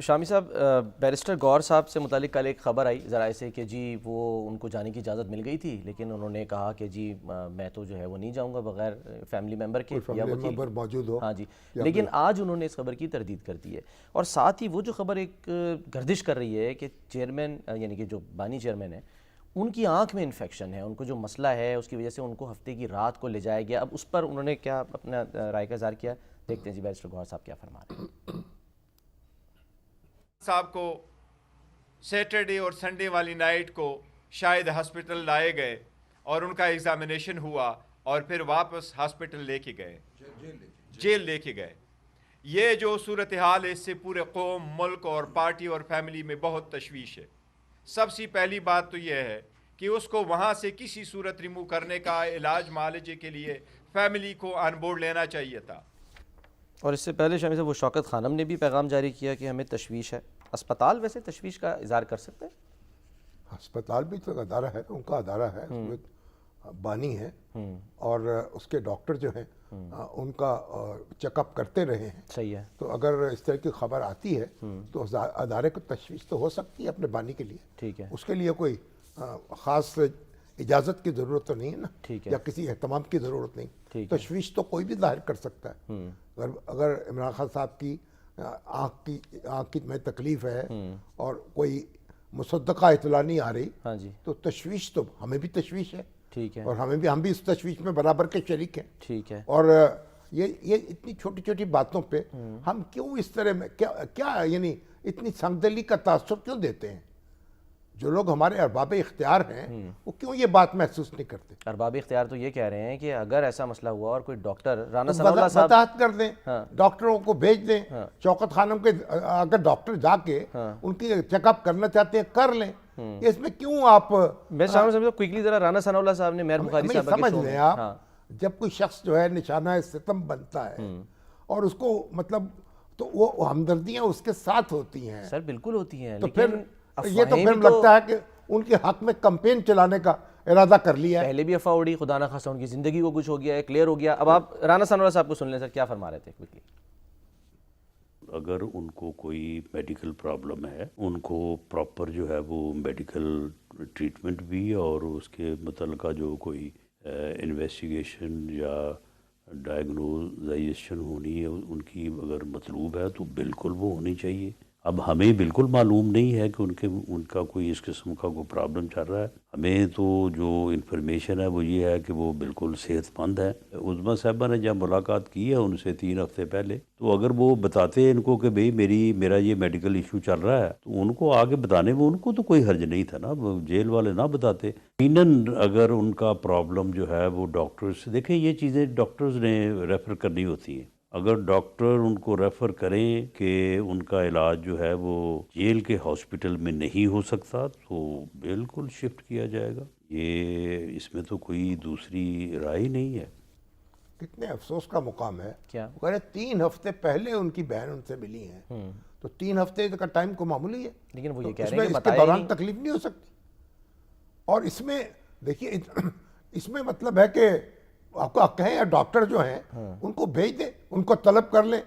شامی صاحب، بیرسٹر گور صاحب سے متعلق کل ایک خبر آئی ذرائع سے کہ جی وہ ان کو جانے کی اجازت مل گئی تھی، لیکن انہوں نے کہا کہ جی میں تو جو ہے وہ نہیں جاؤں گا بغیر فیملی ممبر کے یا وکیل ممبر موجود ہو. ہاں جی، لیکن آج انہوں نے اس خبر کی تردید کر دی ہے، اور ساتھ ہی وہ جو خبر ایک گردش کر رہی ہے کہ چیئرمین یعنی کہ جو بانی چیئرمین ہے ان کی آنکھ میں انفیکشن ہے، ان کو جو مسئلہ ہے اس کی وجہ سے ان کو ہفتے کی رات کو لے جایا گیا. اب اس پر انہوں نے کیا اپنا رائے کا اظہار کیا، دیکھتے ہیں جی بیرسٹر گور صاحب کیا فرما رہے ہیں. صاحب کو سیٹرڈے اور سنڈے والی نائٹ کو شاید ہاسپٹل لائے گئے اور ان کا ایگزامینیشن ہوا اور پھر واپس ہاسپٹل لے کے گئے، جیل لے کے گئے. یہ جو صورتحال ہے اس سے پورے قوم، ملک اور پارٹی اور فیملی میں بہت تشویش ہے. سب سے پہلی بات تو یہ ہے کہ اس کو وہاں سے کسی صورت ریموو کرنے کا علاج معالجے کے لیے فیملی کو آن بورڈ لینا چاہیے تھا. اور اس سے پہلے شامی صاحب وہ شوکت خانم نے بھی پیغام جاری کیا کہ ہمیں تشویش ہے. اسپتال ویسے تشویش کا اظہار کر سکتے ہیں؟ ہسپتال بھی تو ادارہ ہے، ان کا ادارہ ہے، اس میں بانی ہے اور اس کے ڈاکٹر جو ہیں ان کا چیک اپ کرتے رہے ہیں. صحیح ہے. تو اگر اس طرح کی خبر آتی ہے تو ادارے کو تشویش تو ہو سکتی ہے اپنے بانی کے لیے. ٹھیک ہے. اس کے لیے کوئی خاص اجازت کی ضرورت تو نہیں ہے نا، ٹھیک ہے. یا کسی اہتمام کی ضرورت نہیں. ٹھیک ہے. تشویش تو کوئی بھی ظاہر کر سکتا ہے. اگر عمران خان صاحب کی آنکھ کی میں تکلیف ہے اور کوئی مصدقہ اطلاع نہیں آ رہی، ہاں جی، تو تشویش تو ہمیں بھی تشویش ہے. ٹھیک ہے. اور ہم بھی اس تشویش میں برابر کے شریک ہیں. ٹھیک ہے. اور یہ اتنی چھوٹی چھوٹی باتوں پہ ہم کیوں اس طرح میں کیا یعنی اتنی سنگدلی کا تاثر کیوں دیتے ہیں؟ جو لوگ ہمارے ارباب اختیار ہیں وہ کیوں یہ بات محسوس نہیں کرتے؟ ارباب اختیار تو یہ کہہ رہے ہیں کہ اگر ایسا مسئلہ ہوا اور کوئی ڈاکٹر رانا ثناء اللہ صاحب وضاحت کر دیں، ڈاکٹروں کو بھیج دیں. شوکت خانم کے اگر ڈاکٹر جا کے ان کی چیک اپ کرنا چاہتے ہیں کر لیں. اس میں کیوں آپ میں سمجھتا کوئکلی ذرا رانا ثناء اللہ صاحب نے مہر بخاری صاحب سمجھ لیں آپ، جب کوئی شخص جو ہے نشانہ ستم بنتا ہے اور اس کو مطلب تو وہ ہمدردیاں اس کے ساتھ ہوتی ہیں. سر بالکل ہوتی ہیں، تو پھر یہ تو پھر لگتا ہے کہ ان کے حق میں کمپین چلانے کا ارادہ کر لیا ہے. پہلے بھی افواہ اڑی، خدا نہ خواستہ ان کی زندگی کو کچھ ہو گیا ہے، کلیئر ہو گیا. اب آپ رانا ثناء اللہ صاحب کو سن لیں سر، کیا فرما رہے تھے کوئکلی. اگر ان کو کوئی میڈیکل پرابلم ہے، ان کو پراپر جو ہے وہ میڈیکل ٹریٹمنٹ بھی اور اس کے متعلقہ جو کوئی انویسٹیگیشن یا ڈائگنوزائزیشن ہونی ہے ان کی اگر مطلوب ہے تو بالکل وہ ہونی چاہیے. اب ہمیں بالکل معلوم نہیں ہے کہ ان کا کوئی اس قسم کا کوئی پرابلم چل رہا ہے. ہمیں تو جو انفارمیشن ہے وہ یہ ہے کہ وہ بالکل صحت مند ہے. عظمیٰ صاحبہ نے جب ملاقات کی ہے ان سے 3 ہفتے پہلے، تو اگر وہ بتاتے ان کو کہ بھئی میرا یہ میڈیکل ایشو چل رہا ہے تو ان کو آگے بتانے میں ان کو تو کوئی حرج نہیں تھا نا، جیل والے نہ بتاتے. یقیناً اگر ان کا پرابلم جو ہے وہ ڈاکٹرز سے، دیکھیں یہ چیزیں ڈاکٹرز نے ریفر کرنی ہوتی ہیں. اگر ڈاکٹر ان کو ریفر کریں کہ ان کا علاج جو ہے وہ جیل کے ہاسپٹل میں نہیں ہو سکتا تو بالکل شفٹ کیا جائے گا. یہ اس میں تو کوئی دوسری رائے نہیں ہے. کتنے افسوس کا مقام ہے. کیا 3 ہفتے پہلے ان کی بہن ان سے ملی ہیں، تو 3 ہفتے کا ٹائم کو معمولی ہے، لیکن وہ یہ کہہ اس رہے میں ہیں کہ اس کے دوران تکلیف نہیں ہو سکتی. اور اس میں دیکھیے اس میں مطلب ہے کہ آپ کو کہیں ڈاکٹر جو ہیں ان کو بھیج دیں، ان کو طلب کر لیں،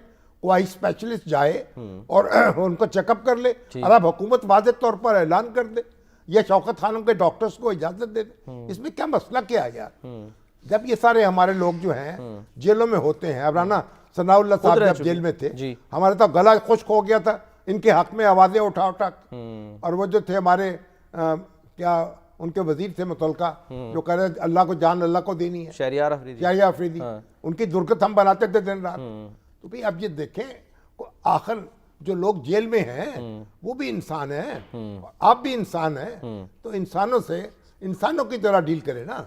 کوئی اسپیشلسٹ جائے اور ان کو چیک اپ کر لے. اور اب حکومت واضح طور پر اعلان کر دے، یہ شوکت خانم کے ڈاکٹرز کو اجازت دے دے. اس میں کیا مسئلہ کیا ہے یار؟ جب یہ سارے ہمارے لوگ جو ہیں جیلوں میں ہوتے ہیں، اب رانا ثناء اللہ صاحب جب جیل میں تھے ہمارا تو گلا خشک ہو گیا تھا ان کے حق میں آوازیں اٹھا اور وہ جو تھے ہمارے کیا ان کے وزیر تھے متعلقہ جو کہہ رہے اللہ کو جان اللہ کو دینی ہے، شہریار افریدی، ان کی درگت ہم بناتے تھے دن رات. تو بھئی اب یہ دیکھیں آخر جو لوگ جیل میں ہیں وہ بھی انسان ہیں، آپ بھی انسان ہیں، تو انسانوں کی طرح ڈیل کرے نا.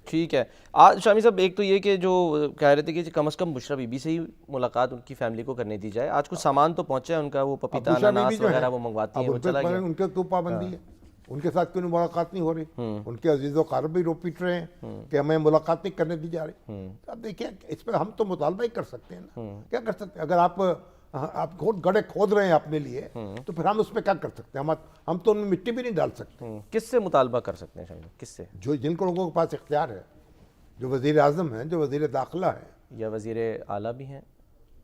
ٹھیک ہے. آج شامی صاحب ایک تو یہ کہ جو کہہ رہے تھے کہ کم از کم بشرا بی بی سے ہی ملاقات ان کی فیملی کو کرنے دی جائے. آج کچھ سامان تو پہنچا ہے ان کا، وہ پپیتا اناناس وغیرہ وہ منگواتی ہیں، وہ چلا گیا. ان کے کیوں پابندی ہے؟ ان کے ساتھ کیوں ملاقات نہیں ہو رہی؟ ان کے عزیز و اقارب بھی رو پیٹ رہے ہیں کہ ہمیں ملاقات نہیں کرنے دی جا رہی. اب دیکھیں اس پر ہم تو مطالبہ ہی کر سکتے ہیں نا. کیا کر سکتے ہیں؟ اگر آپ گڑھے کھود رہے ہیں اپنے لیے تو پھر ہم اس پہ کیا کر سکتے ہیں؟ ہم تو ان میں مٹی بھی نہیں ڈال سکتے. کس سے مطالبہ کر سکتے ہیں شاید؟ کس سے؟ جن کو لوگوں کے پاس اختیار ہے، جو وزیر اعظم ہیں، جو وزیر داخلہ ہیں یا وزیر اعلیٰ بھی ہیں.